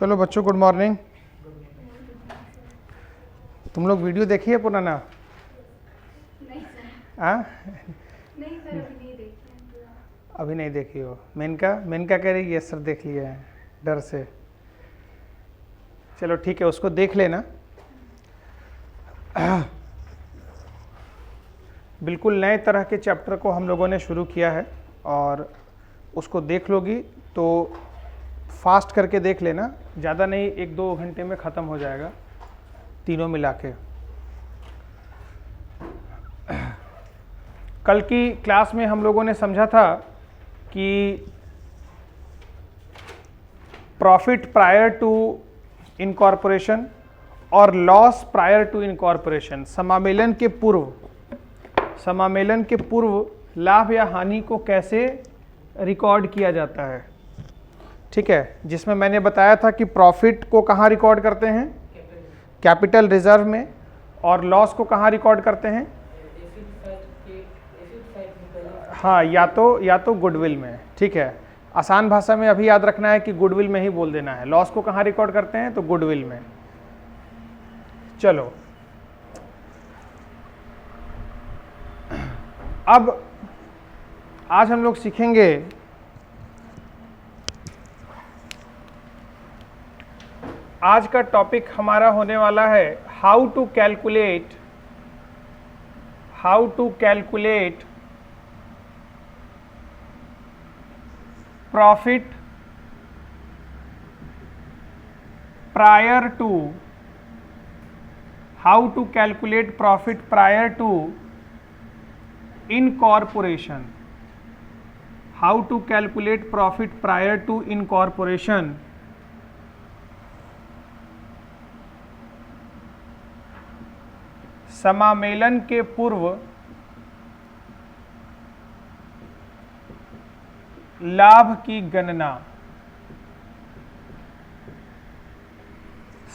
चलो बच्चों, good morning. तुम लोग वीडियो देखी है पुराना? नहीं सर। हाँ, नहीं सर, अभी नहीं देखी। अभी नहीं देखी हो। मेनका कह रही है सर देख लिया है डर से। चलो ठीक है, उसको देख लेना। बिल्कुल नए तरह के चैप्टर को हम लोगों ने शुरू किया है और उसको देख लोगी तो फास्ट करके देख लेना, ज़्यादा नहीं, 1-2 घंटे में ख़त्म हो जाएगा तीनों मिला के। कल की क्लास में हम लोगों ने समझा था कि प्रॉफिट प्रायर टू इनकॉर्पोरेशन और लॉस प्रायर टू इनकॉर्पोरेशन, समामेलन के पूर्व लाभ या हानि को कैसे रिकॉर्ड किया जाता है। ठीक है, जिसमें मैंने बताया था कि प्रॉफिट को कहाँ रिकॉर्ड करते हैं? कैपिटल रिजर्व में। और लॉस को कहाँ रिकॉर्ड करते हैं? हाँ, या तो गुडविल में। ठीक है, आसान भाषा में अभी याद रखना है कि गुडविल में ही बोल देना है। लॉस को कहाँ रिकॉर्ड करते हैं? तो गुडविल में। चलो, अब आज हम लोग सीखेंगे आज का टॉपिक हमारा होने वाला है how to calculate profit prior to incorporation. समामेलन के पूर्व लाभ की गणना।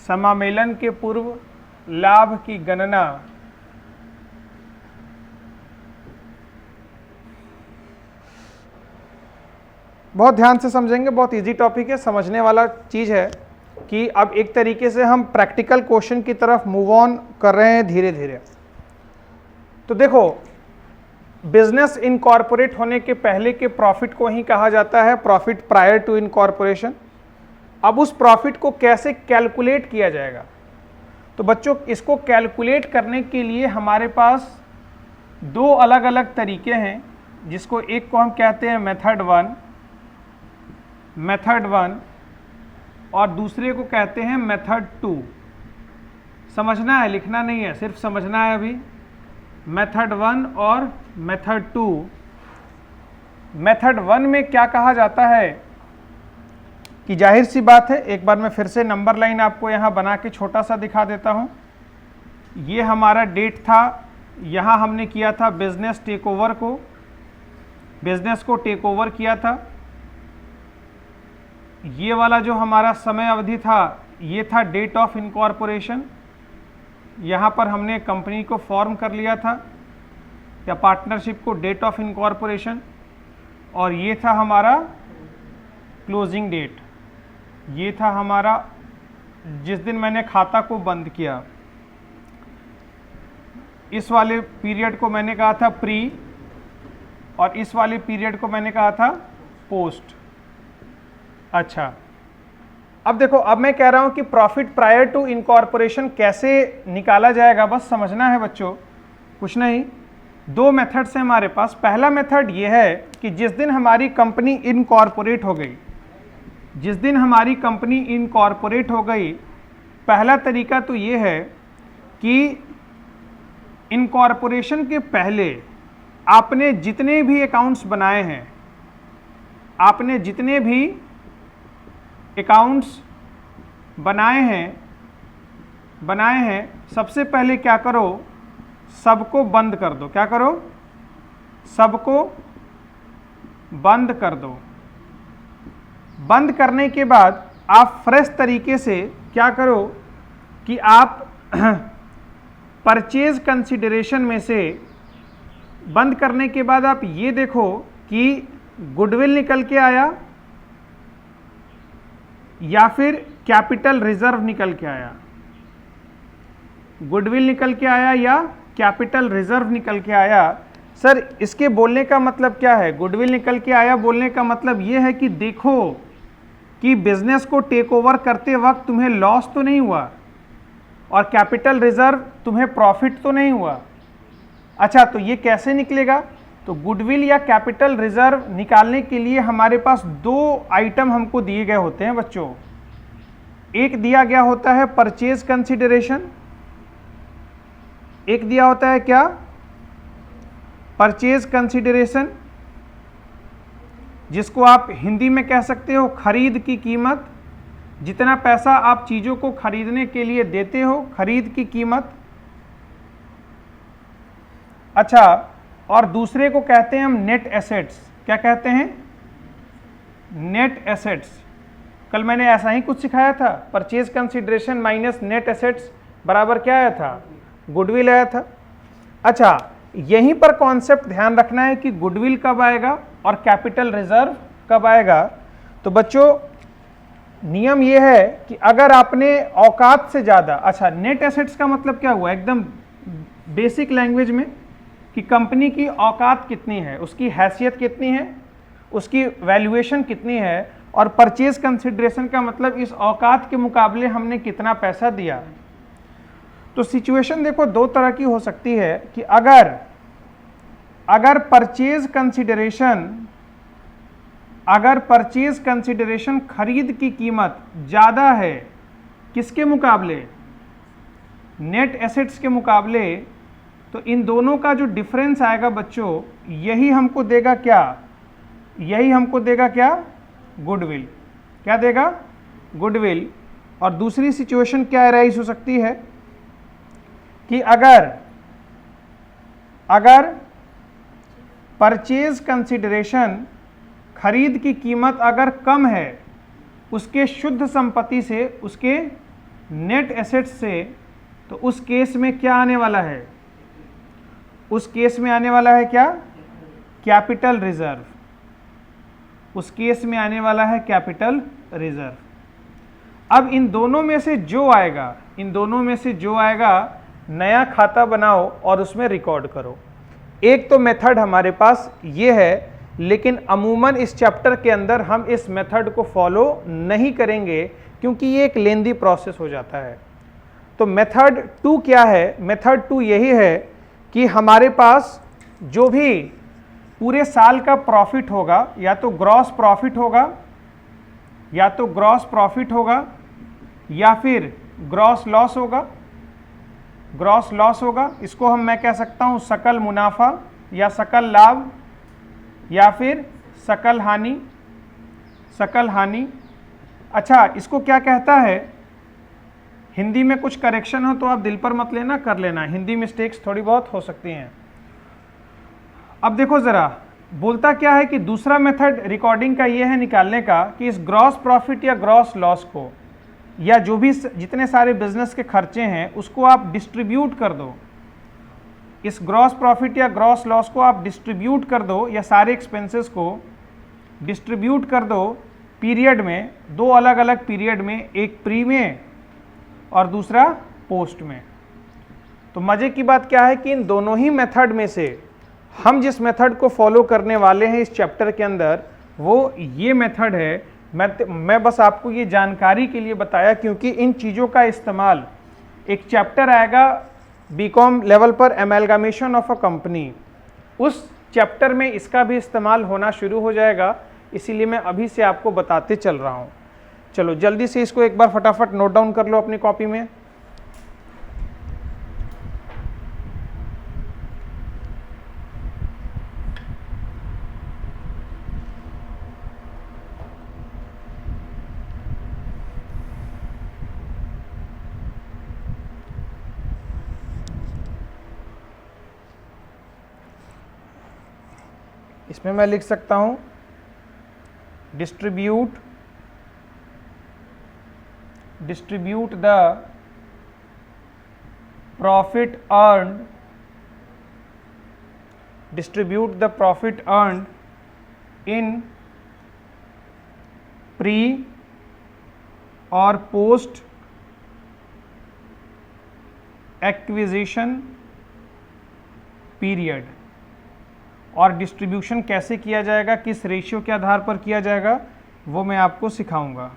समामेलन के पूर्व लाभ की गणना बहुत ध्यान से समझेंगे। बहुत इजी टॉपिक है, समझने वाला चीज है कि अब एक तरीके से हम प्रैक्टिकल क्वेश्चन की तरफ मूव ऑन कर रहे हैं धीरे धीरे। तो देखो, बिजनेस इनकॉर्पोरेट होने के पहले के प्रॉफिट को ही कहा जाता है प्रॉफिट प्रायर टू इनकॉर्पोरेशन। अब उस प्रॉफिट को कैसे कैलकुलेट किया जाएगा? तो बच्चों, इसको कैलकुलेट करने के लिए हमारे पास 2 अलग अलग तरीके हैं, जिसको एक को हम कहते हैं मेथड वन और दूसरे को कहते हैं मेथड 2। समझना है, लिखना नहीं है, सिर्फ समझना है अभी। मेथड 1 और मेथड 2। मेथड 1 में क्या कहा जाता है कि जाहिर सी बात है, एक बार मैं फिर से नंबर लाइन आपको यहाँ बना के छोटा सा दिखा देता हूँ। ये हमारा डेट था, यहाँ हमने किया था बिजनेस को टेक ओवर किया था। ये वाला जो हमारा समय अवधि था, ये था डेट ऑफ इनकॉर्पोरेशन। यहाँ पर हमने कंपनी को फॉर्म कर लिया था या पार्टनरशिप को, डेट ऑफ इनकॉर्पोरेशन। और ये था हमारा क्लोजिंग डेट, ये था हमारा जिस दिन मैंने खाता को बंद किया। इस वाले पीरियड को मैंने कहा था प्री और इस वाले पीरियड को मैंने कहा था पोस्ट। अच्छा, अब देखो, अब मैं कह रहा हूं कि प्रॉफिट प्रायर टू इनकॉर्पोरेशन कैसे निकाला जाएगा, बस समझना है बच्चों, कुछ नहीं। 2 मेथड्स हैं हमारे पास। पहला मेथड ये है कि जिस दिन हमारी कंपनी इनकॉर्पोरेट हो गई, पहला तरीका तो ये है कि इनकॉर्पोरेशन के पहले आपने जितने भी अकाउंट्स बनाए हैं, सबसे पहले क्या करो, सबको बंद कर दो। क्या करो? सबको बंद कर दो। बंद करने के बाद आप फ्रेश तरीके से क्या करो कि आप परचेज कंसिडरेशन में से बंद करने के बाद आप ये देखो कि गुडविल निकल के आया या फिर कैपिटल रिजर्व निकल के आया, गुडविल निकल के आया या कैपिटल रिजर्व निकल के आया। सर इसके बोलने का मतलब क्या है? गुडविल निकल के आया बोलने का मतलब ये है कि देखो कि बिजनेस को टेक ओवर करते वक्त तुम्हें लॉस तो नहीं हुआ और कैपिटल रिजर्व तुम्हें प्रॉफिट तो नहीं हुआ। अच्छा, तो ये कैसे निकलेगा? तो गुडविल या कैपिटल रिजर्व निकालने के लिए हमारे पास दो आइटम हमको दिए गए होते हैं बच्चों। एक दिया गया होता है परचेज कंसिडरेशन, एक दिया होता है क्या? परचेज कंसिडरेशन, जिसको आप हिंदी में कह सकते हो खरीद की कीमत। जितना पैसा आप चीज़ों को खरीदने के लिए देते हो, खरीद की कीमत। अच्छा, और दूसरे को कहते हैं हम नेट एसेट्स। क्या कहते हैं? Net assets. कल मैंने ऐसा ही कुछ सिखाया था, purchase consideration minus net assets बराबर क्या आया था? गुडविल आया था। अच्छा, यहीं पर कॉन्सेप्ट ध्यान रखना है कि गुडविल कब आएगा और कैपिटल रिजर्व कब आएगा। तो बच्चों नियम यह है कि अगर आपने औकात से ज़्यादा, अच्छा नेट एसेट्स का मतलब क्या हुआ एकदम बेसिक लैंग्वेज में, कि कंपनी की औकात कितनी है, उसकी हैसियत कितनी है, उसकी वैल्यूएशन कितनी है, और परचेज कंसिडरेशन का मतलब इस औकात के मुकाबले हमने कितना पैसा दिया। तो सिचुएशन देखो दो तरह की हो सकती है कि अगर परचेज कंसिडरेशन खरीद की कीमत ज़्यादा है किसके मुकाबले? नेट एसेट्स के मुकाबले। तो इन दोनों का जो डिफरेंस आएगा बच्चों, यही हमको देगा क्या? यही हमको देगा क्या? गुडविल। क्या देगा? गुडविल। और दूसरी सिचुएशन क्या राइज हो सकती है कि अगर परचेज कंसिडरेशन खरीद की कीमत अगर कम है उसके शुद्ध संपत्ति से, उसके नेट एसेट्स से, तो उस केस में क्या आने वाला है? उस केस में आने वाला है क्या? Capital reserve. उस केस में आने वाला है कैपिटल रिजर्व। अब इन दोनों में से जो आएगा, नया खाता बनाओ और उसमें रिकॉर्ड करो। एक तो मेथड हमारे पास ये है, लेकिन अमूमन इस चैप्टर के अंदर हम इस मेथड को फॉलो नहीं करेंगे क्योंकि ये एक लेंदी प्रोसेस हो जाता है। तो मेथड 2 क्या है? मेथड 2 यही है कि हमारे पास जो भी पूरे साल का प्रॉफिट होगा, या तो ग्रॉस प्रॉफिट होगा, या फिर ग्रॉस लॉस होगा। इसको मैं कह सकता हूं सकल मुनाफा या सकल लाभ या फिर सकल हानि। अच्छा, इसको क्या कहता है? हिंदी में कुछ करेक्शन हो तो आप दिल पर मत लेना, कर लेना, हिंदी मिस्टेक्स थोड़ी बहुत हो सकती हैं। अब देखो जरा बोलता क्या है कि दूसरा मेथड रिकॉर्डिंग का ये है निकालने का कि इस ग्रॉस प्रॉफिट या ग्रॉस लॉस को, या जो भी जितने सारे बिजनेस के खर्चे हैं उसको आप डिस्ट्रीब्यूट कर दो। इस ग्रॉस प्रॉफिट या ग्रॉस लॉस को आप डिस्ट्रीब्यूट कर दो, या सारे एक्सपेंसेस को डिस्ट्रीब्यूट कर दो पीरियड में, दो अलग अलग पीरियड में, एक प्री में और दूसरा पोस्ट में। तो मजे की बात क्या है कि इन दोनों ही मेथड में से हम जिस मेथड को फॉलो करने वाले हैं इस चैप्टर के अंदर, वो ये मेथड है। मैं बस आपको ये जानकारी के लिए बताया क्योंकि इन चीज़ों का इस्तेमाल, एक चैप्टर आएगा बीकॉम लेवल पर, एमैलगामेशन ऑफ अ कंपनी, उस चैप्टर में इसका भी इस्तेमाल होना शुरू हो जाएगा, इसीलिए मैं अभी से आपको बताते चल रहा हूँ। चलो जल्दी से इसको एक बार फटाफट नोट डाउन कर लो अपनी कॉपी में। इसमें मैं लिख सकता हूं distribute the profit earned in pre और पोस्ट एक्विजिशन पीरियड, और डिस्ट्रीब्यूशन कैसे किया जाएगा, किस रेशियो के आधार पर किया जाएगा, वो मैं आपको सिखाऊंगा।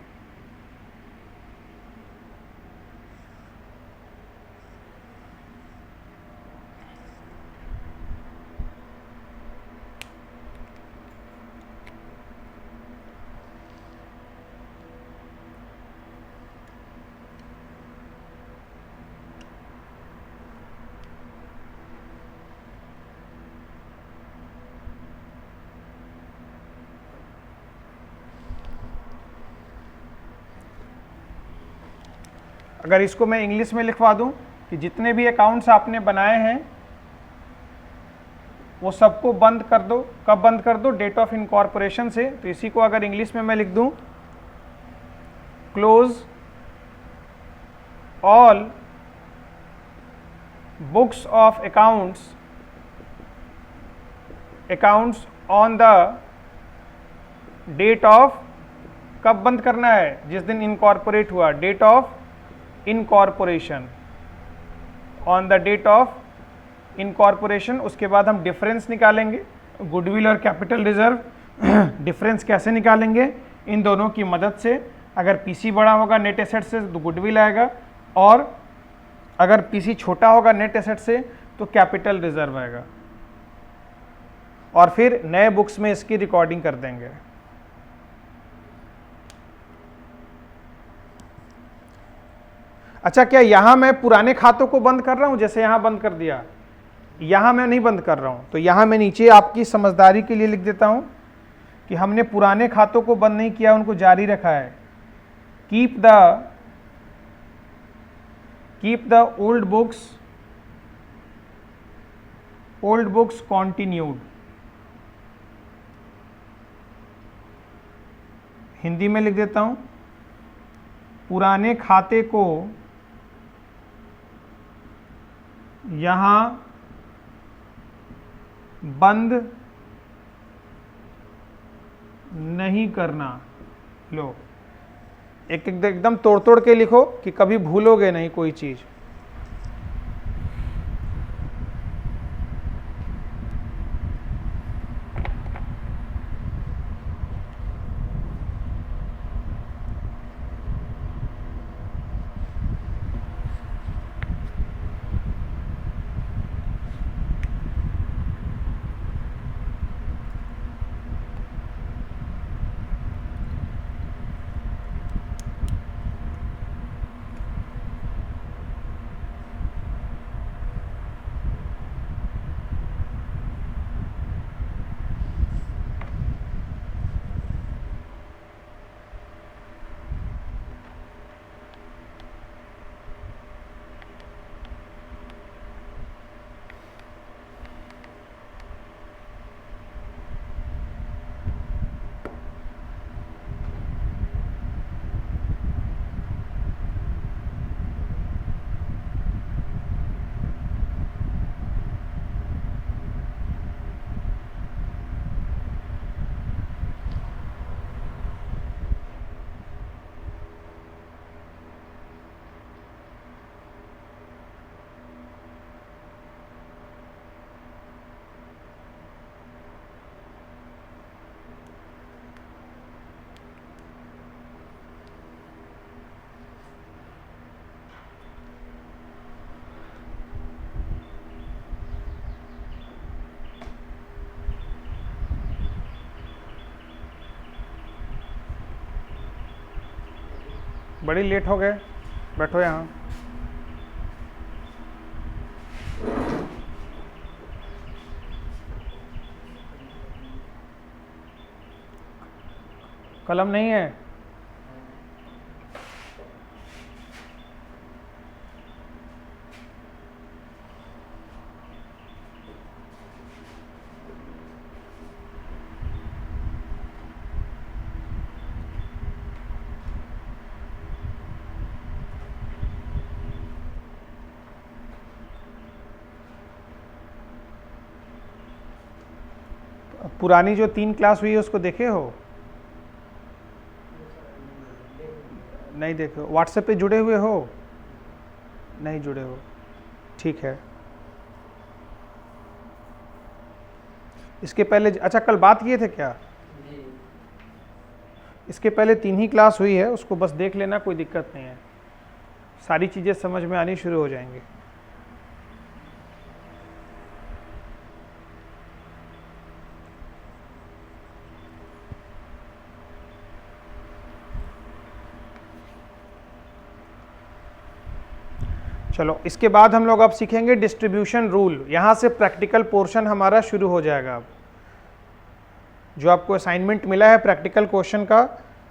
अगर इसको मैं इंग्लिश में लिखवा दूं कि जितने भी अकाउंट्स आपने बनाए हैं वो सबको बंद कर दो। कब बंद कर दो? डेट ऑफ इनकॉर्पोरेशन से। तो इसी को अगर इंग्लिश में मैं लिख दूं, close all books of accounts on the date of, कब बंद करना है? जिस दिन इनकॉर्पोरेट हुआ, date of incorporation, on the date of incorporation. उसके बाद हम डिफरेंस निकालेंगे, गुडविल और कैपिटल रिजर्व। डिफरेंस कैसे निकालेंगे? इन दोनों की मदद से। अगर पीसी बड़ा होगा नेट एसेट से तो गुडविल आएगा, और अगर पीसी छोटा होगा नेट एसेट से तो कैपिटल रिजर्व आएगा, और फिर नए बुक्स में इसकी रिकॉर्डिंग कर देंगे। अच्छा, क्या यहां मैं पुराने खातों को बंद कर रहा हूं? जैसे यहां बंद कर दिया, यहां मैं नहीं बंद कर रहा हूं। तो यहां मैं नीचे आपकी समझदारी के लिए लिख देता हूं कि हमने पुराने खातों को बंद नहीं किया, उनको जारी रखा है। Keep the old books continued. Hindi में लिख देता हूं, पुराने खाते को यहां बंद नहीं करना। लो, एकदम तोड़ तोड़ के लिखो कि कभी भूलोगे नहीं कोई चीज। बड़ी लेट हो गए, बैठो यहाँ। कलम नहीं है? पुरानी जो 3 क्लास हुई है उसको देखे हो? नहीं देखे हो? व्हाट्सएप पे जुड़े हुए हो? नहीं जुड़े हो, ठीक है। इसके पहले अच्छा कल बात किए थे क्या? इसके पहले 3 ही क्लास हुई है, उसको बस देख लेना, कोई दिक्कत नहीं है, सारी चीज़ें समझ में आनी शुरू हो जाएंगी। चलो इसके बाद हम लोग अब सीखेंगे डिस्ट्रीब्यूशन रूल। यहाँ से प्रैक्टिकल पोर्शन हमारा शुरू हो जाएगा। अब जो आपको असाइनमेंट मिला है प्रैक्टिकल क्वेश्चन का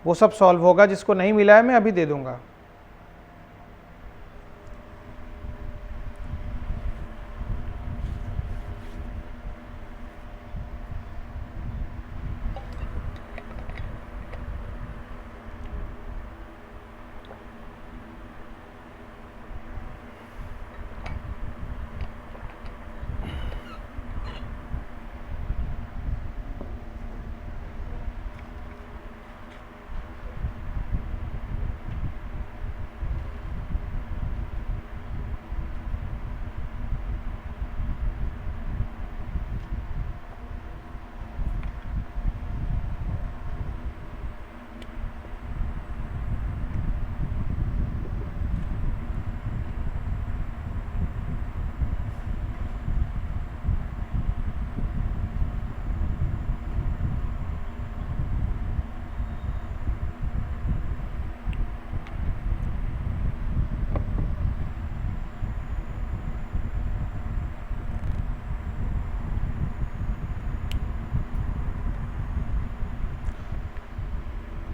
वो सब सॉल्व होगा, जिसको नहीं मिला है मैं अभी दे दूंगा।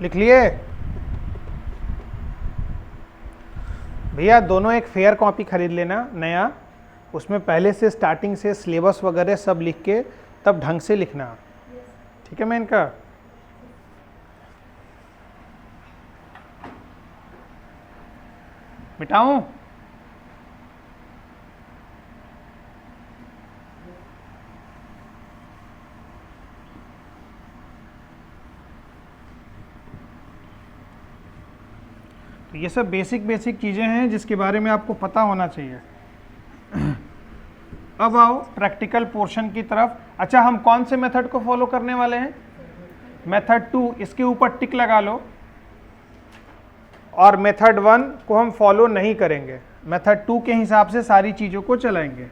लिख लिए भैया? दोनों एक फेयर कॉपी खरीद लेना नया, उसमें पहले से स्टार्टिंग से सिलेबस वगैरह सब लिख के तब ढंग से लिखना, ठीक है? मैं इनका मिटाऊं? ये सब बेसिक चीज़ें हैं जिसके बारे में आपको पता होना चाहिए। अब आओ प्रैक्टिकल पोर्शन की तरफ। अच्छा, हम कौन से मेथड को फॉलो करने वाले हैं? मेथड 2, इसके ऊपर टिक लगा लो। और मेथड 1 को हम फॉलो नहीं करेंगे, मेथड 2 के हिसाब से सारी चीज़ों को चलाएंगे।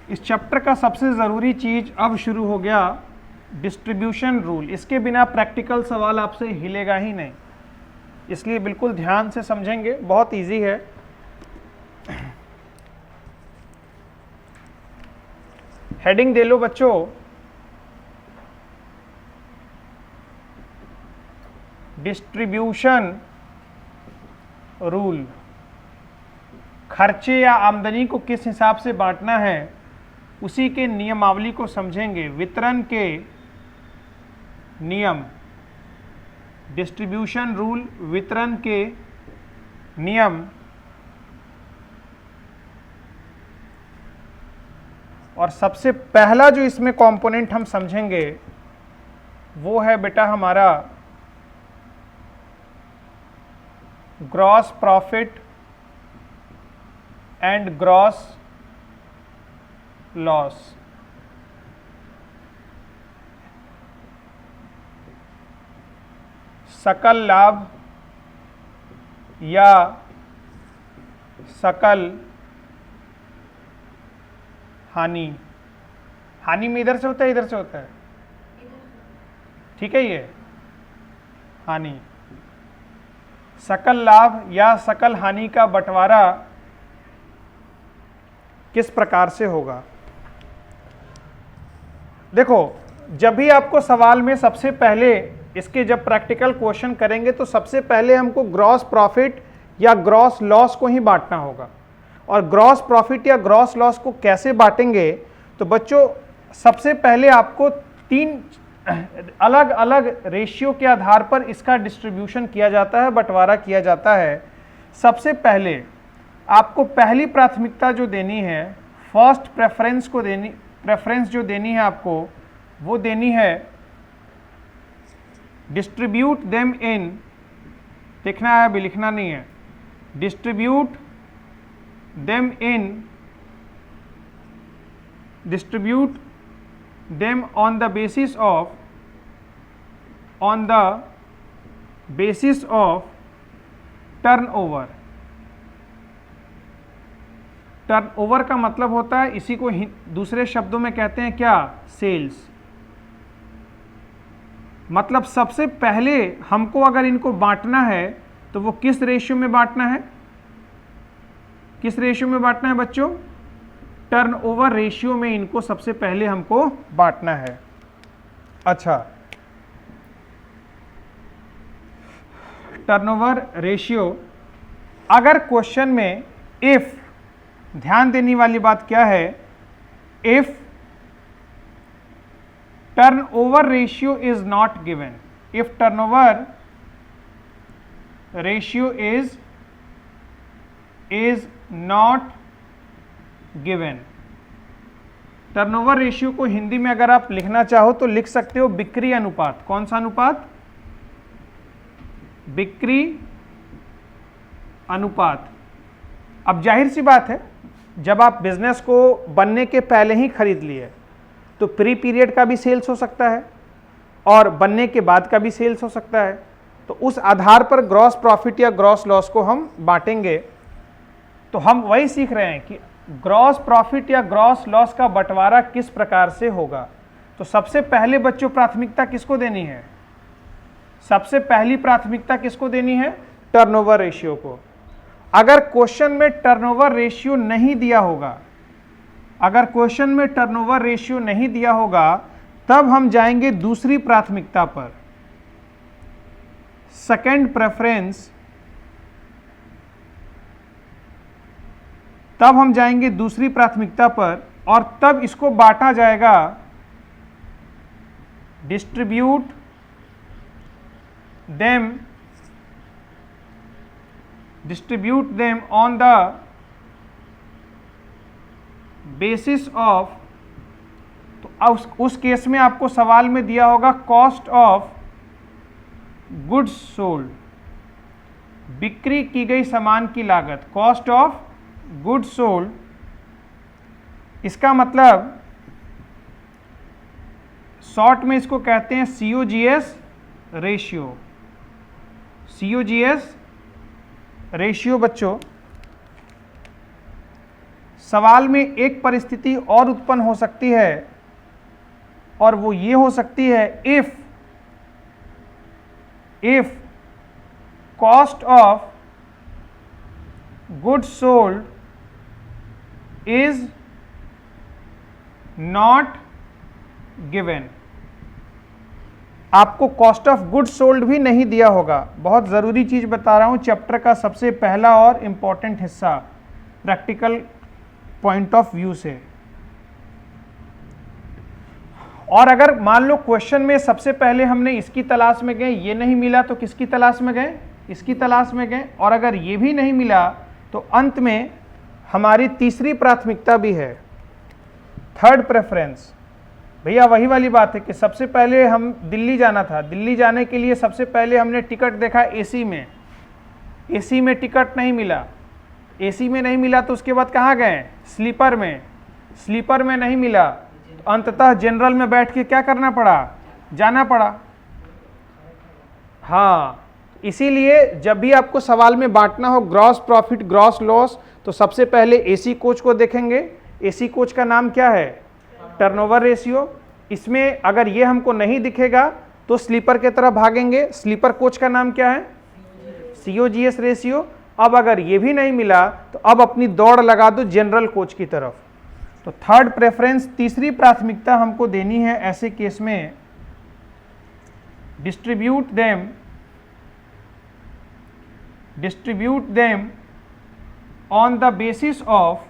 इस चैप्टर का सबसे ज़रूरी चीज़ अब शुरू हो गया, डिस्ट्रीब्यूशन रूल। इसके बिना प्रैक्टिकल सवाल आपसे हिलेगा ही नहीं, इसलिए बिल्कुल ध्यान से समझेंगे, बहुत इजी है। हेडिंग दे लो बच्चों, डिस्ट्रीब्यूशन रूल। खर्चे या आमदनी को किस हिसाब से बांटना है उसी के नियमावली को समझेंगे। वितरण के नियम, डिस्ट्रीब्यूशन रूल, वितरण के नियम। और सबसे पहला जो इसमें कंपोनेंट हम समझेंगे वो है बेटा हमारा gross profit and gross loss. सकल लाभ या सकल हानि। हानि में इधर से होता है, इधर से होता है, ठीक है? ये हानि। सकल लाभ या सकल हानि का बंटवारा किस प्रकार से होगा? देखो, जब भी आपको सवाल में सबसे पहले इसके जब प्रैक्टिकल क्वेश्चन करेंगे तो सबसे पहले हमको ग्रॉस प्रॉफिट या ग्रॉस लॉस को ही बांटना होगा। और ग्रॉस प्रॉफिट या ग्रॉस लॉस को कैसे बांटेंगे? तो बच्चों सबसे पहले आपको 3 अलग अलग रेशियो के आधार पर इसका डिस्ट्रीब्यूशन किया जाता है, बंटवारा किया जाता है। सबसे पहले आपको पहली प्राथमिकता जो देनी है, फर्स्ट प्रेफरेंस जो देनी है आपको, वो देनी है डिस्ट्रीब्यूट देम इन, देखना है अभी, लिखना नहीं है, distribute them on the basis of turnover. Turnover का मतलब होता है, इसी को दूसरे शब्दों में कहते हैं क्या, सेल्स। मतलब सबसे पहले हमको अगर इनको बांटना है तो वो किस रेशियो में बांटना है, किस रेशियो में बांटना है बच्चों, टर्नओवर रेशियो में इनको सबसे पहले हमको बांटना है। अच्छा, टर्नओवर रेशियो, अगर क्वेश्चन में इफ, ध्यान देने वाली बात क्या है, if turnover ratio is not given, if turnover ratio is not given, turnover ratio को हिंदी में अगर आप लिखना चाहो तो लिख सकते हो बिक्री अनुपात। कौन सा अनुपात, बिक्री अनुपात। अब जाहिर सी बात है, जब आप बिजनेस को बनने के पहले ही खरीद लिए तो प्री पीरियड का भी सेल्स हो सकता है और बनने के बाद का भी सेल्स हो सकता है, तो उस आधार पर ग्रॉस प्रॉफिट या ग्रॉस लॉस को हम बांटेंगे। तो हम वही सीख रहे हैं कि ग्रॉस प्रॉफिट या ग्रॉस लॉस का बंटवारा किस प्रकार से होगा। तो सबसे पहले बच्चों प्राथमिकता किसको देनी है, सबसे पहली प्राथमिकता किसको देनी है, टर्नओवर रेशियो को। अगर क्वेश्चन में टर्नओवर रेशियो नहीं दिया होगा, अगर क्वेश्चन में टर्नओवर रेशियो नहीं दिया होगा, तब हम जाएंगे दूसरी प्राथमिकता पर, सेकंड प्रेफरेंस, तब हम जाएंगे दूसरी प्राथमिकता पर और तब इसको बांटा जाएगा distribute them on the basis of, तो उस केस में आपको सवाल में दिया होगा कॉस्ट ऑफ गुड्स सोल्ड, बिक्री की गई सामान की लागत, कॉस्ट ऑफ गुड्स सोल्ड। इसका मतलब शॉर्ट में इसको कहते हैं COGS रेशियो। COGS रेशियो बच्चों, सवाल में एक परिस्थिति और उत्पन्न हो सकती है और वो ये हो सकती है, if cost of goods sold is not given. आपको कॉस्ट ऑफ गुड्स सोल्ड भी नहीं दिया होगा। बहुत ज़रूरी चीज़ बता रहा हूँ, चैप्टर का सबसे पहला और इम्पॉर्टेंट हिस्सा प्रैक्टिकल पॉइंट ऑफ व्यू से। और अगर मान लो क्वेश्चन में सबसे पहले हमने इसकी तलाश में गए, ये नहीं मिला तो किसकी तलाश में गए, इसकी तलाश में गए, और अगर ये भी नहीं मिला तो अंत में हमारी तीसरी प्राथमिकता भी है, थर्ड प्रेफरेंस। भैया वही वाली बात है कि सबसे पहले हम दिल्ली जाना था, दिल्ली जाने के लिए सबसे पहले हमने टिकट देखा एसी में, एसी में टिकट नहीं मिला, एसी में नहीं मिला तो उसके बाद कहाँ गए, स्लीपर में, स्लीपर में नहीं मिला तो अंततः जनरल में बैठ के क्या करना पड़ा, जाना पड़ा। हाँ, इसीलिए जब भी आपको सवाल में बांटना हो ग्रॉस प्रॉफिट ग्रॉस लॉस, तो सबसे पहले एसी कोच को देखेंगे। एसी कोच का नाम क्या है, टर्नओवर रेशियो। इसमें अगर ये हमको नहीं दिखेगा तो स्लीपर के तरफ भागेंगे, स्लीपर कोच का नाम क्या है, COGS रेशियो। अब अगर ये भी नहीं मिला तो अब अपनी दौड़ लगा दो जनरल कोच की तरफ। तो थर्ड प्रेफरेंस, तीसरी प्राथमिकता हमको देनी है ऐसे केस में, distribute them on the basis of,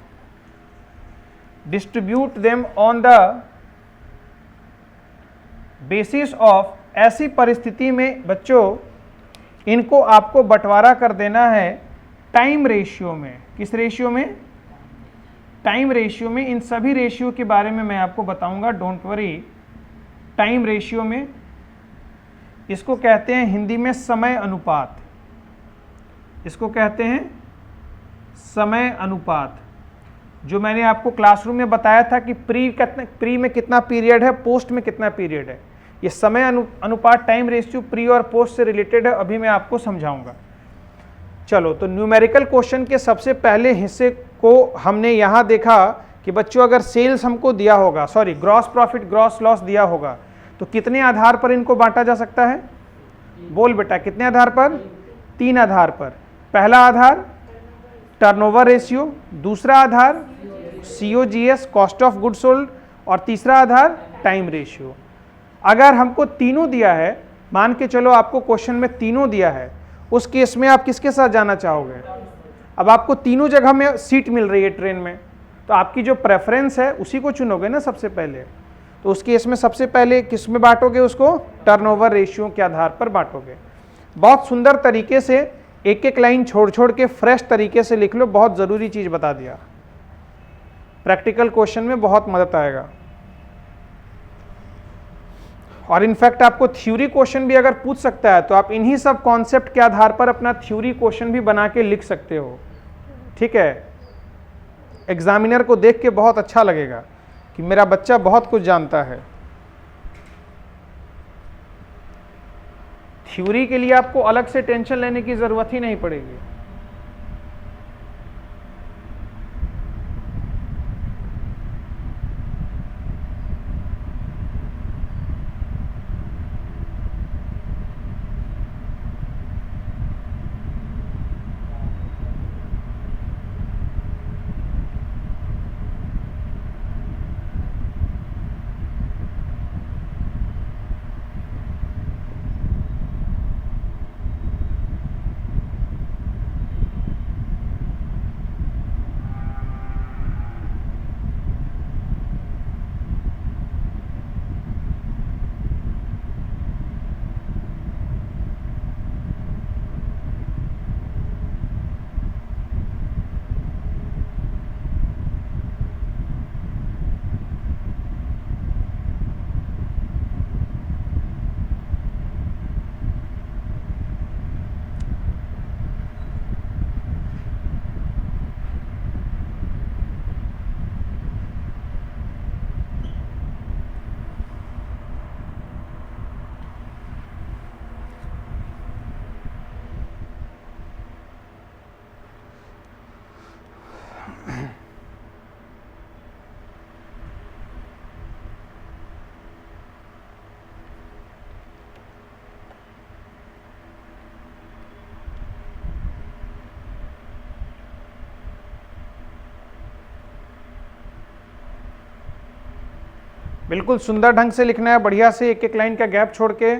distribute them on the basis of, ऐसी परिस्थिति में बच्चों इनको आपको बंटवारा कर देना है टाइम रेशियो में। किस रेशियो में? टाइम रेशियो में। इन सभी रेशियो के बारे में मैं आपको बताऊंगा, डोंट वरी। टाइम रेशियो में, इसको कहते हैं हिंदी में समय अनुपात, इसको कहते हैं समय अनुपात। जो मैंने आपको क्लासरूम में बताया था कि प्री में कितना पीरियड है, पोस्ट में कितना पीरियड है, ये समय अनुपात टाइम रेशियो प्री और पोस्ट से रिलेटेड है, अभी मैं आपको समझाऊंगा। चलो, तो न्यूमेरिकल क्वेश्चन के सबसे पहले हिस्से को हमने यहाँ देखा कि बच्चों अगर सेल्स हमको दिया होगा, sorry gross profit gross loss दिया होगा, तो कितने आधार पर इनको बांटा जा सकता है? बोल बेटा, कितने आधार पर? 3 आधार पर। पहला आधार टर्नओवर रेशियो, दूसरा आधार COGS cost of goods sold, और तीसरा आधार टाइम रेशियो। अगर हमको तीनों दिया है, मान के चलो आपको क्वेश्चन में तीनों दिया है, उस केस में आप किसके साथ जाना चाहोगे? अब आपको तीनों जगह में सीट मिल रही है ट्रेन में, तो आपकी जो प्रेफरेंस है उसी को चुनोगे ना सबसे पहले। तो उस केस में सबसे पहले किस में बांटोगे? उसको टर्नओवर रेशियो के आधार पर बांटोगे। बहुत सुंदर तरीके से एक एक लाइन छोड़ छोड़ के फ्रेश तरीके से लिख लो, बहुत ज़रूरी चीज़ बता दिया, प्रैक्टिकल क्वेश्चन में बहुत मदद आएगा। और इनफैक्ट आपको थ्योरी क्वेश्चन भी अगर पूछ सकता है तो आप इन्हीं सब कॉन्सेप्ट के आधार पर अपना थ्योरी क्वेश्चन भी बना के लिख सकते हो, ठीक है। एग्जामिनर को देख के बहुत अच्छा लगेगा कि मेरा बच्चा बहुत कुछ जानता है। थ्योरी के लिए आपको अलग से टेंशन लेने की जरूरत ही नहीं पड़ेगी। बिल्कुल सुंदर ढंग से लिखना है, बढ़िया से, एक एक लाइन का गैप छोड़ के।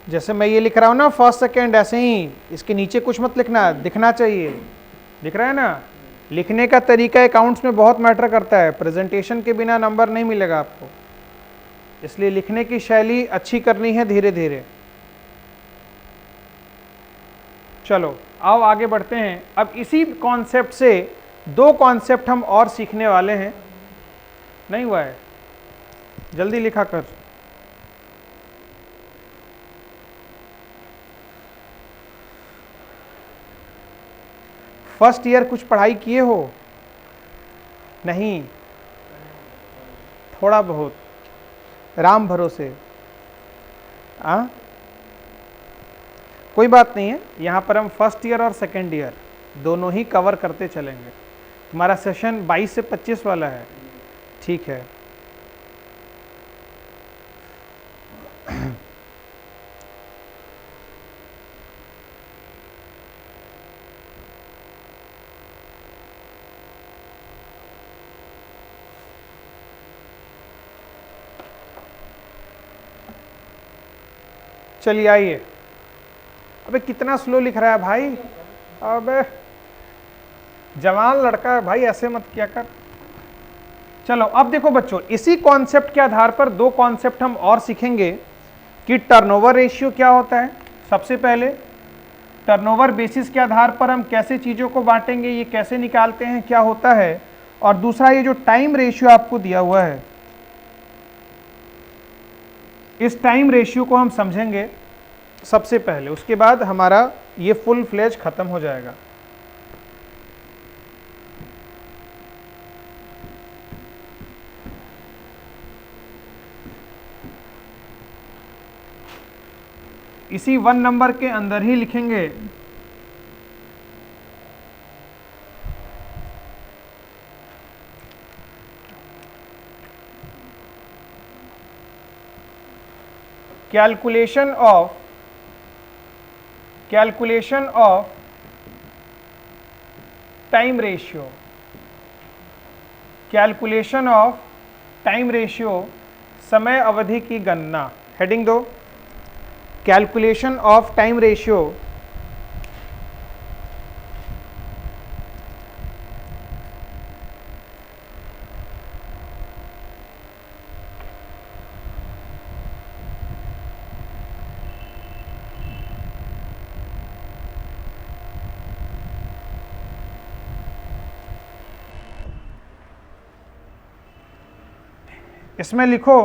जैसे मैं ये लिख रहा हूँ ना फर्स्ट सेकेंड, ऐसे ही इसके नीचे कुछ मत लिखना, दिखना चाहिए। दिख रहा है ना? लिखने का तरीका अकाउंट्स में बहुत मैटर करता है, प्रेजेंटेशन के बिना नंबर नहीं मिलेगा आपको, इसलिए लिखने की शैली अच्छी करनी है धीरे धीरे। चलो आओ आगे बढ़ते हैं। अब इसी कॉन्सेप्ट से दो कॉन्सेप्ट हम और सीखने वाले हैं। नहीं हुआ है, जल्दी लिखा कर। फर्स्ट ईयर कुछ पढ़ाई किए हो? नहीं, थोड़ा बहुत, राम भरोसे। कोई बात नहीं है, यहाँ पर हम फर्स्ट ईयर और सेकेंड ईयर दोनों ही कवर करते चलेंगे। तुम्हारा सेशन 22 से 25 वाला है, ठीक है। चलिए आइए। अबे कितना स्लो लिख रहा है भाई, अबे जवान लड़का है भाई, ऐसे मत किया कर। चलो अब देखो बच्चों, इसी कॉन्सेप्ट के आधार पर दो कॉन्सेप्ट हम और सीखेंगे कि टर्नओवर रेशियो क्या होता है। सबसे पहले टर्नओवर बेसिस के आधार पर हम कैसे चीज़ों को बांटेंगे, ये कैसे निकालते हैं, क्या होता है। और दूसरा ये जो टाइम रेशियो आपको दिया हुआ है, इस टाइम रेशियो को हम समझेंगे सबसे पहले, उसके बाद हमारा ये फुल फ्लेज खत्म हो जाएगा। इसी 1 नंबर के अंदर ही लिखेंगे calculation of time ratio. Calculation of time ratio, समय अवधि की गणना। हेडिंग दो, कैलकुलेशन ऑफ टाइम रेशियो इसमें लिखो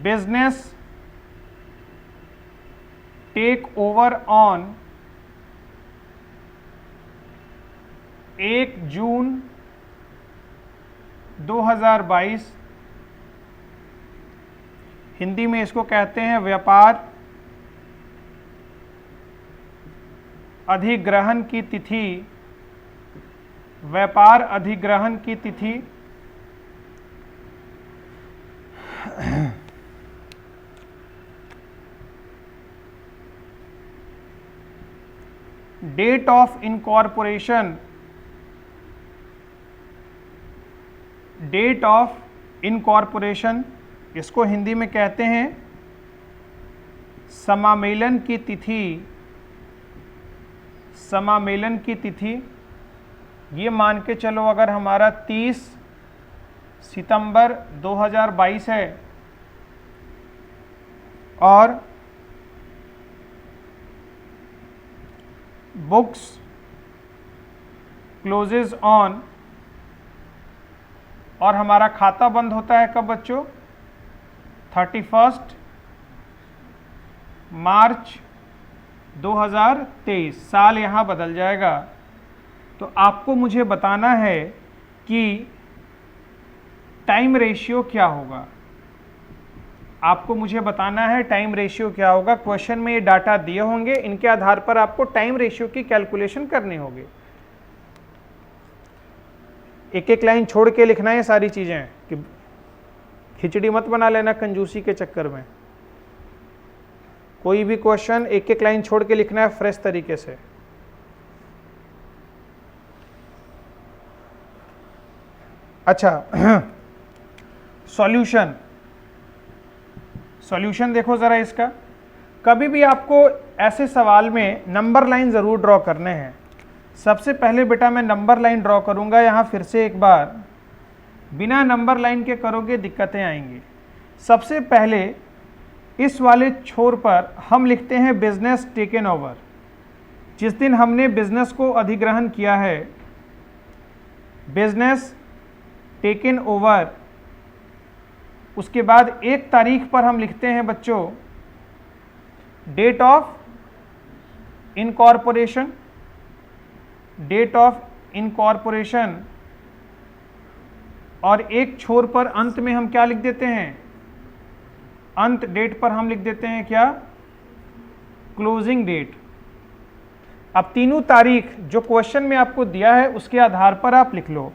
बिजनेस टेक ओवर ऑन 1 जून 2022। हिंदी में इसको कहते हैं व्यापार अधिग्रहण की तिथि। व्यापार अधिग्रहण की तिथि date of incorporation. Date of incorporation, इसको हिंदी में कहते हैं समामेलन की तिथि। समामेलन की तिथि ये मान के चलो, अगर हमारा 30 सितंबर 2022 है और बुक्स क्लोजेज ऑन, और हमारा खाता बंद होता है कब बच्चों? 31 मार्च 2023। साल यहाँ बदल जाएगा। तो आपको मुझे बताना है कि टाइम रेशियो क्या होगा। आपको मुझे बताना है टाइम रेशियो क्या होगा। क्वेश्चन में ये डाटा दिए होंगे, इनके आधार पर आपको टाइम रेशियो की कैलकुलेशन करनी होगी। एक एक लाइन छोड़ के लिखना है सारी चीजें, कि खिचड़ी मत बना लेना कंजूसी के चक्कर में। कोई भी क्वेश्चन एक एक लाइन छोड़ के लिखना है फ्रेश तरीके से। अच्छा, सॉल्यूशन। सॉल्यूशन देखो जरा इसका। कभी भी आपको ऐसे सवाल में नंबर लाइन जरूर ड्रॉ करने हैं। सबसे पहले बेटा मैं नंबर लाइन ड्रॉ करूंगा। यहाँ फिर से एक बार, बिना नंबर लाइन के करोगे दिक्कतें आएंगी। सबसे पहले इस वाले छोर पर हम लिखते हैं बिजनेस टेकन ओवर। जिस दिन हमने बिजनेस को अधिग्रहण किया है, बिजनेस टेकन ओवर, उसके बाद 1 तारीख पर हम लिखते हैं बच्चों date of incorporation, date of incorporation, और एक छोर पर अंत में हम क्या लिख देते हैं, अंत डेट पर हम लिख देते हैं क्या, क्लोजिंग डेट। अब तीनों तारीख जो क्वेश्चन में आपको दिया है उसके आधार पर आप लिख लो।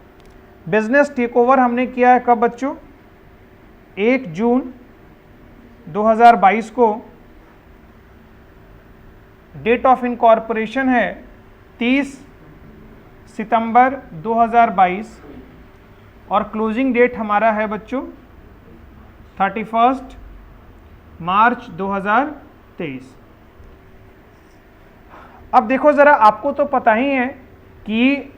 बिजनेस टेकओवर हमने किया है कब बच्चों, 1 जून 2022 को। डेट ऑफ इनकॉर्पोरेशन है 30 सितंबर 2022 और क्लोजिंग डेट हमारा है बच्चों 31 मार्च 2023। अब देखो ज़रा, आपको तो पता ही है कि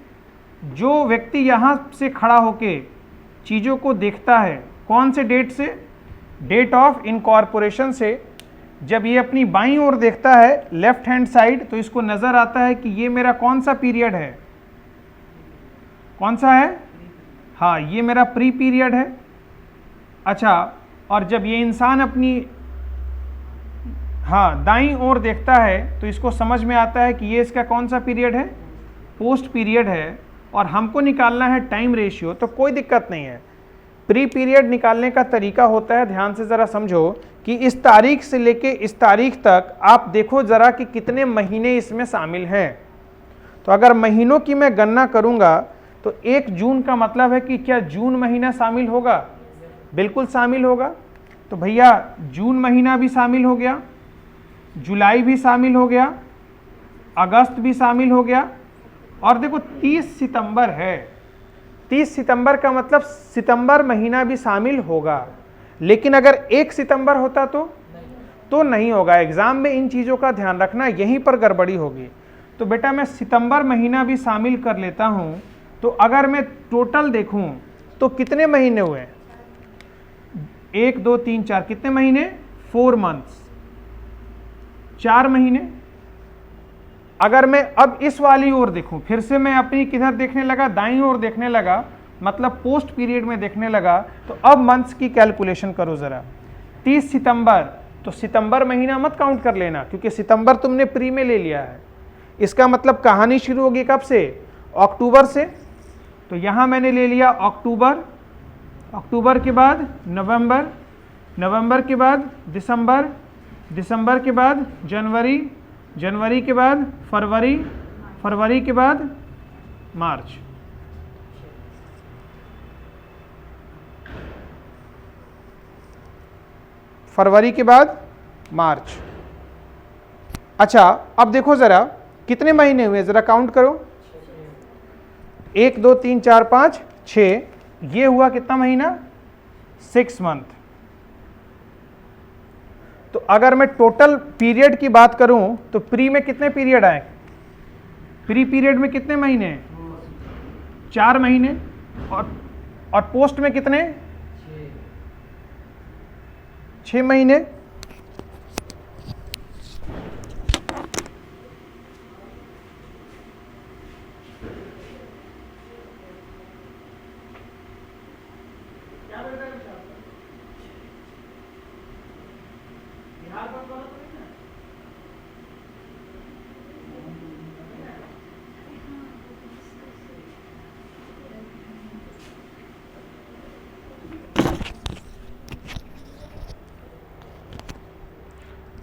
जो व्यक्ति यहाँ से खड़ा होके चीज़ों को देखता है, कौन से डेट से, डेट ऑफ इनकॉर्पोरेशन से। जब ये अपनी बाईं ओर देखता है लेफ्ट हैंड साइड, तो इसको नज़र आता है कि ये मेरा कौन सा पीरियड है, कौन सा है, हाँ ये मेरा प्री पीरियड है। अच्छा, और जब ये इंसान अपनी हाँ दाईं ओर देखता है तो इसको समझ में आता है कि ये इसका कौन सा पीरियड है, पोस्ट पीरियड है, और हमको निकालना है टाइम रेशियो। तो कोई दिक्कत नहीं है, प्री पीरियड निकालने का तरीका होता है, ध्यान से ज़रा समझो कि इस तारीख से लेके इस तारीख तक आप देखो ज़रा कि कितने महीने इसमें शामिल हैं। तो अगर महीनों की मैं गणना करूँगा तो 1 जून का मतलब है कि क्या जून महीना शामिल होगा, बिल्कुल शामिल होगा। तो भैया जून महीना भी शामिल हो गया, जुलाई भी शामिल हो गया, अगस्त भी शामिल हो गया, और देखो 30 सितंबर है, 30 सितंबर का मतलब सितंबर महीना भी शामिल होगा। लेकिन अगर 1 सितंबर होता तो नहीं होगा। एग्जाम में इन चीज़ों का ध्यान रखना, यहीं पर गड़बड़ी होगी। तो बेटा मैं सितंबर महीना भी शामिल कर लेता हूँ। तो अगर मैं टोटल देखूँ तो कितने महीने हुए, 1 2 3 4, कितने महीने, 4 मंथ्स, 4 महीने। अगर मैं अब इस वाली ओर देखूं, फिर से मैं अपनी किधर देखने लगा, दाईं ओर देखने लगा, मतलब पोस्ट पीरियड में देखने लगा, तो अब मंथ्स की कैलकुलेशन करो ज़रा। 30 सितंबर, तो सितंबर महीना मत काउंट कर लेना क्योंकि सितंबर तुमने प्री में ले लिया है। इसका मतलब कहानी शुरू होगी कब से, अक्टूबर से। तो यहाँ मैंने ले लिया अक्टूबर, अक्टूबर के बाद नवंबर, नवंबर के बाद दिसंबर, दिसंबर के बाद जनवरी, जनवरी के बाद फरवरी, फरवरी के बाद मार्च। फरवरी के बाद मार्च। अच्छा, अब देखो ज़रा कितने महीने हुए, ज़रा काउंट करो, 1 2 3 4 5 6, ये हुआ कितना महीना, 6 मंथ। तो अगर मैं टोटल पीरियड की बात करूं तो प्री में कितने पीरियड आए, प्री पीरियड में कितने महीने, 4 महीने, और पोस्ट में कितने, 6 महीने।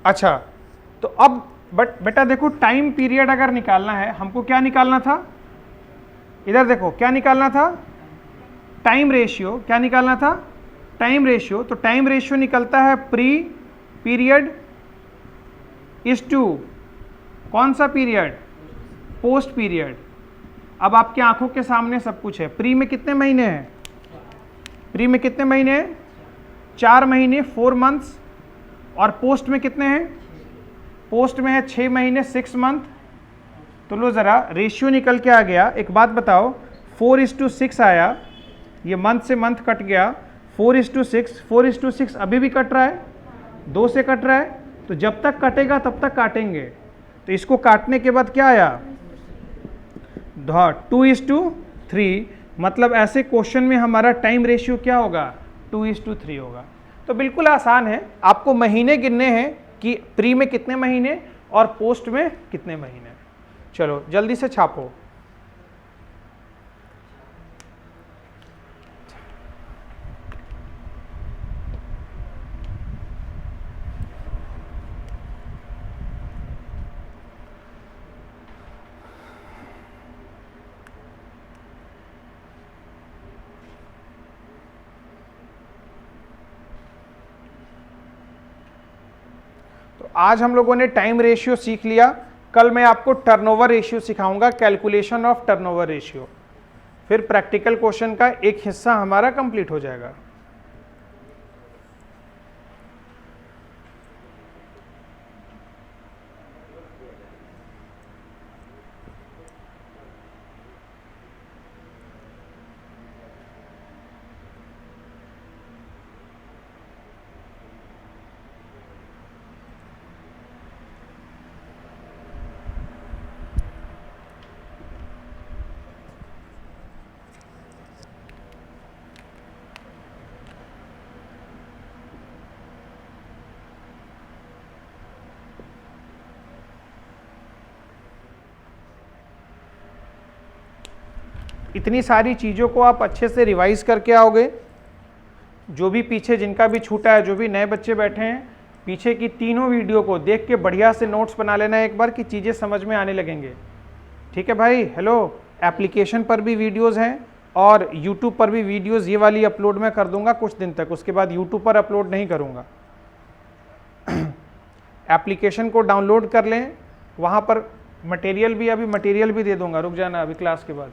अच्छा, तो अब बेटा देखो, टाइम पीरियड अगर निकालना है हमको, क्या निकालना था, इधर देखो क्या निकालना था, टाइम रेशियो। क्या निकालना था, टाइम रेशियो। तो टाइम रेशियो निकलता है प्री पीरियड इज टू कौन सा पीरियड, पोस्ट पीरियड। अब आपके आंखों के सामने सब कुछ है। प्री में कितने महीने हैं, प्री में कितने महीने हैं, 4 महीने, 4 मंथ्स, और पोस्ट में कितने हैं, पोस्ट में है 6 महीने, 6 मंथ। तो लो ज़रा रेशियो निकल के आ गया। एक बात बताओ, 4:6 आया, ये मंथ से मंथ कट गया, 4:6, 4:6 अभी भी कट रहा है, 2 से कट रहा है, तो जब तक कटेगा तब तक काटेंगे। तो इसको काटने के बाद क्या आया, 2:3, मतलब ऐसे क्वेश्चन में हमारा टाइम रेशियो क्या होगा, 2:3 होगा। तो बिल्कुल आसान है, आपको महीने गिनने हैं कि प्री में कितने महीने और पोस्ट में कितने महीने। चलो जल्दी से छापो। आज हम लोगों ने टाइम रेशियो सीख लिया, कल मैं आपको टर्नओवर रेशियो सिखाऊंगा, कैलकुलेशन ऑफ टर्नओवर रेशियो। फिर प्रैक्टिकल क्वेश्चन का एक हिस्सा हमारा कंप्लीट हो जाएगा। इतनी सारी चीज़ों को आप अच्छे से रिवाइज करके आओगे। जो भी पीछे जिनका भी छूटा है, जो भी नए बच्चे बैठे हैं, पीछे की तीनों वीडियो को देख के बढ़िया से नोट्स बना लेना एक बार, कि चीज़ें समझ में आने लगेंगे। ठीक है भाई, हेलो। एप्लीकेशन पर भी वीडियोज़ हैं और यूट्यूब पर भी वीडियोज़, ये वाली अपलोड मैं कर दूंगा कुछ दिन तक, उसके बाद यूट्यूब पर अपलोड नहीं करूँगा। एप्लीकेशन को डाउनलोड कर लें, वहाँ पर मटेरियल भी, अभी मटेरियल भी दे दूंगा, रुक जाना अभी क्लास के बाद।